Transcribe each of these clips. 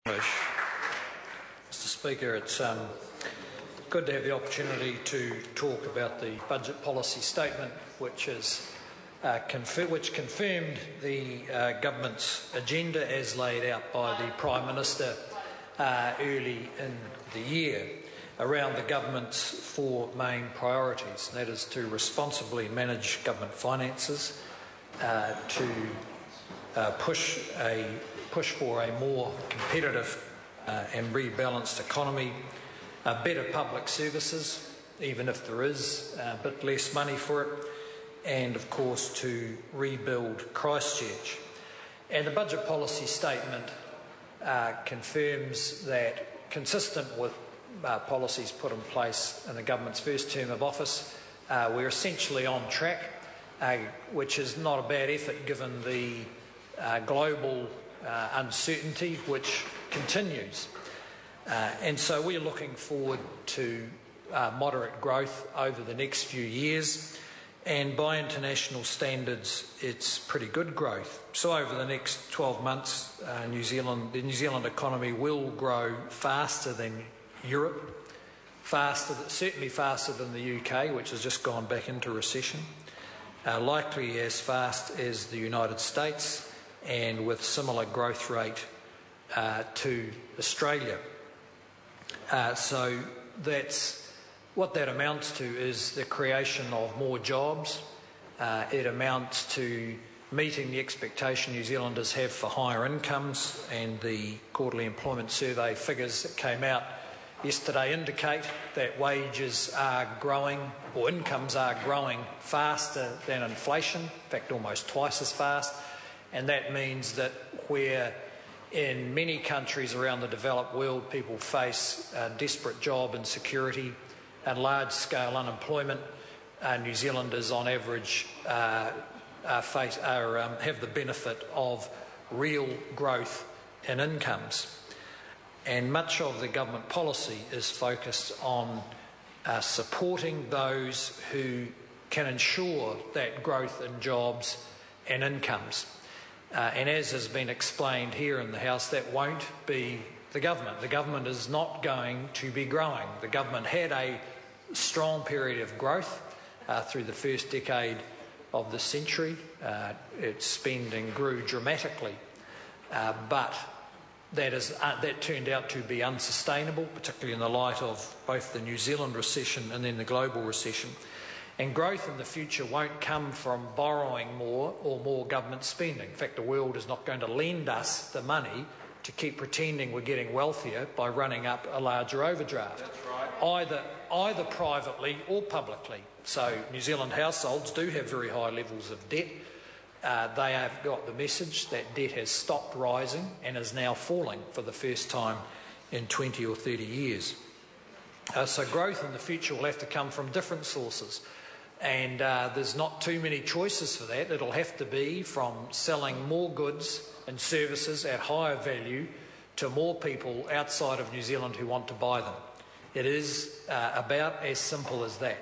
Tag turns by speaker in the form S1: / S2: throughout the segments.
S1: Mr. Speaker, it's good to have the opportunity to talk about the budget policy statement, which confirmed the government's agenda as laid out by the Prime Minister early in the year around the government's four main priorities. That is to responsibly manage government finances, to push for a more competitive and rebalanced economy, better public services, even if there is a bit less money for it, and of course to rebuild Christchurch. And the budget policy statement confirms that, consistent with policies put in place in the government's first term of office, we're essentially on track, which is not a bad effort given the global uncertainty which continues. And so we're looking forward to moderate growth over the next few years, and by international standards it's pretty good growth. So over the next 12 months the New Zealand economy will grow faster than Europe, certainly faster than the UK, which has just gone back into recession, likely as fast as the United States, and with similar growth rate to Australia. So that's what that amounts to, is the creation of more jobs. It amounts to meeting the expectation New Zealanders have for higher incomes, and the quarterly employment survey figures that came out yesterday indicate that wages are growing, or incomes are growing faster than inflation, in fact almost twice as fast. And that means that where in many countries around the developed world people face desperate job insecurity and large-scale unemployment, New Zealanders on average have the benefit of real growth in incomes. And much of the government policy is focused on supporting those who can ensure that growth in jobs and incomes. And as has been explained here in the House, that won't be the government. The government is not going to be growing. The government had a strong period of growth through the first decade of the century. Its spending grew dramatically, but that turned out to be unsustainable, particularly in the light of both the New Zealand recession and then the global recession. And growth in the future won't come from borrowing more or more government spending. In fact, the world is not going to lend us the money to keep pretending we're getting wealthier by running up a larger overdraft. That's right. Either privately or publicly. So New Zealand households do have very high levels of debt. They have got the message that debt has stopped rising and is now falling for the first time in 20 or 30 years. So growth in the future will have to come from different sources. And there's not too many choices for that. It'll have to be from selling more goods and services at higher value to more people outside of New Zealand who want to buy them. It is about as simple as that.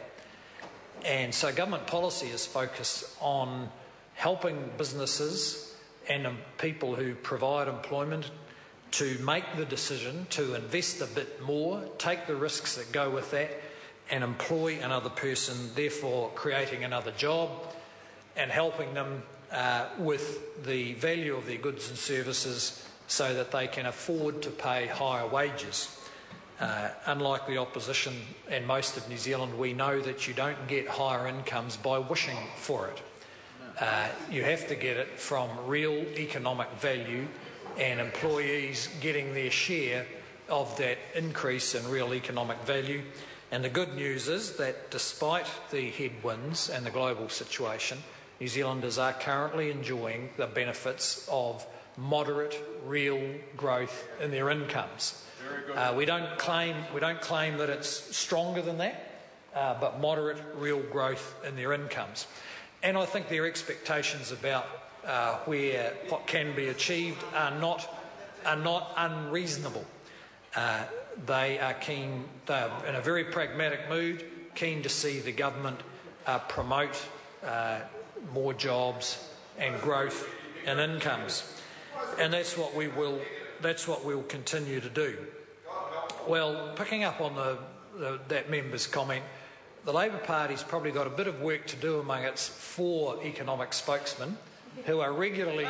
S1: And so government policy is focused on helping businesses and people who provide employment to make the decision to invest a bit more, take the risks that go with that, and employ another person, therefore creating another job and helping them with the value of their goods and services so that they can afford to pay higher wages. Unlike the opposition and most of New Zealand, we know that you don't get higher incomes by wishing for it. You have to get it from real economic value and employees getting their share of that increase in real economic value. And the good news is that despite the headwinds and the global situation, New Zealanders are currently enjoying the benefits of moderate real growth in their incomes. We don't claim that it's stronger than that, but moderate real growth in their incomes. And I think their expectations about what can be achieved are not unreasonable. They are keen, they're in a very pragmatic mood, keen to see the government promote more jobs and growth in incomes. And that's what we will that's what we'll continue to do. Well, picking up on that member's comment, the Labor Party's probably got a bit of work to do among its 4 economic spokesmen, who are regularly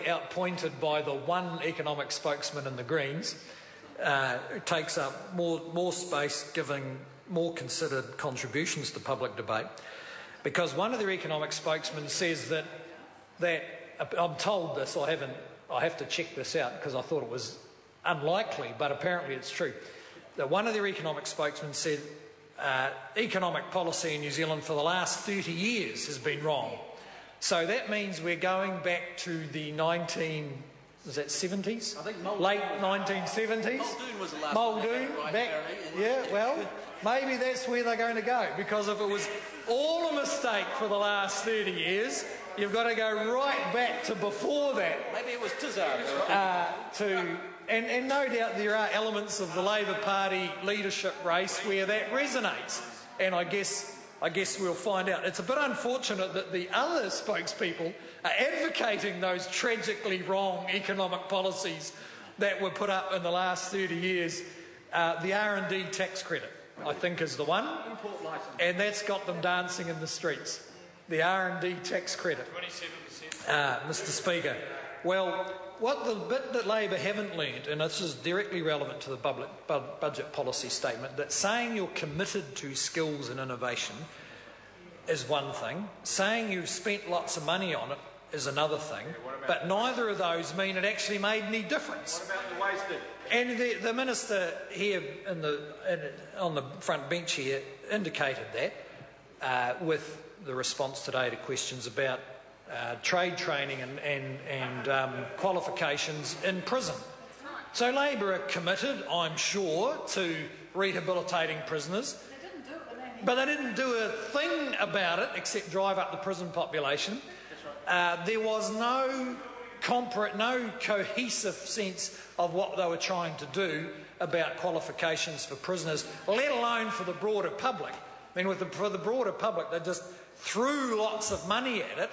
S1: outpointed by the one economic spokesman in the Greens, who takes up more space, giving more considered contributions to public debate. Because one of their economic spokesmen says that I'm told this, I have to check this out because I thought it was unlikely, but apparently it's true, that one of their economic spokesmen said economic policy in New Zealand for the last 30 years has been wrong. So that means we're going back to the 70s?
S2: I think
S1: late 1970s?
S2: Muldoon was the last
S1: Muldoon,
S2: one.
S1: back, yeah, well, maybe that's where they're going to go, because if it was all a mistake for the last 30 years, you've got to go right back to before that.
S2: Maybe it was Tizard.
S1: And no doubt there are elements of the Labor Party leadership race where that resonates. And I guess we'll find out. It's a bit unfortunate that the other spokespeople are advocating those tragically wrong economic policies that were put up in the last 30 years. The R&D tax credit, I think, is the one. And that's got them dancing in the streets. The R&D tax credit. 27%. Mr. Speaker. Well, what the bit that Labor haven't learned, and this is directly relevant to the budget policy statement, that saying you're committed to skills and innovation is one thing, saying you've spent lots of money on it is another thing, but neither of those mean it actually made any difference.
S2: What about the wasted?
S1: And the Minister here on the front bench here indicated that with the response today to questions about trade training and qualifications in prison. So Labor are committed, I'm sure, to rehabilitating prisoners, but they didn't do a thing about it except drive up the prison population. There was no cohesive sense of what they were trying to do about qualifications for prisoners, let alone for the broader public. I mean, for the broader public, they just threw lots of money at it,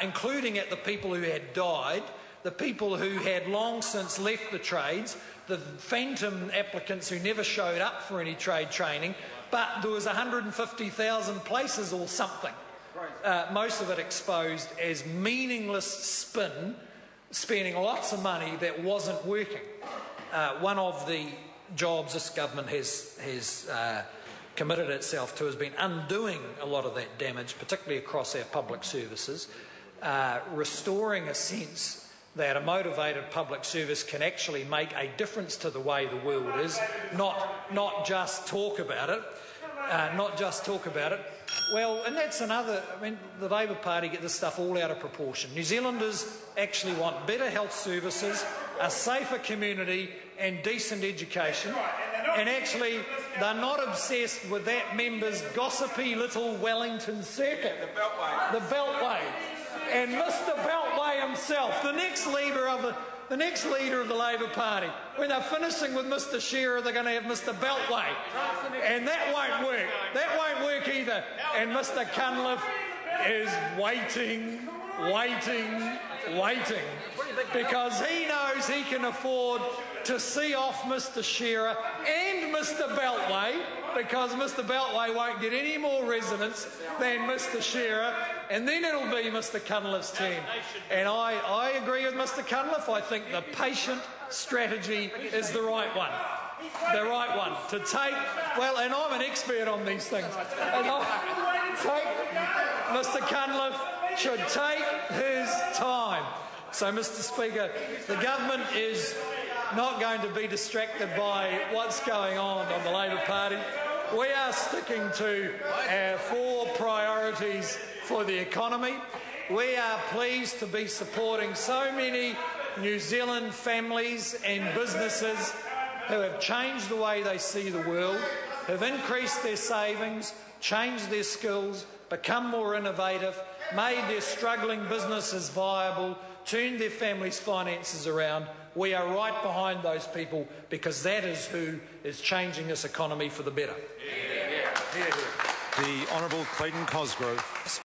S1: including at the people who had died, the people who had long since left the trades, the phantom applicants who never showed up for any trade training, but there was 150,000 places or something, most of it exposed as meaningless spending lots of money that wasn't working. One of the jobs this government has committed itself to has been undoing a lot of that damage, particularly across our public services, restoring a sense that a motivated public service can actually make a difference to the way the world is, not just talk about it. Well, and that's another, I mean, the Labor Party get this stuff all out of proportion. New Zealanders actually want better health services, a safer community and decent education, and actually they're not obsessed with that member's gossipy little Wellington circuit. The Beltway. And Mr. Beltway himself, the next leader of the Labor Party. When they're finishing with Mr. Shearer, they're going to have Mr. Beltway. And that won't work. That won't work either. And Mr. Cunliffe is waiting, because he knows he can afford to see off Mr. Shearer and Mr. Beltway, because Mr. Beltway won't get any more resonance than Mr. Shearer, and then it'll be Mr. Cunliffe's team. And I agree with Mr. Cunliffe. I think the patient strategy is the right one. The right one to take. Well, and I'm an expert on these things. And Mr. Cunliffe should take his time. So, Mr. Speaker, the government is not going to be distracted by what's going on the Labor Party. We are sticking to our 4 priorities for the economy. We are pleased to be supporting so many New Zealand families and businesses who have changed the way they see the world, have increased their savings, changed their skills, become more innovative, made their struggling businesses viable, turned their families' finances around. We are right behind those people, because that is who is changing this economy for the better.
S3: The Honourable Clayton Cosgrove.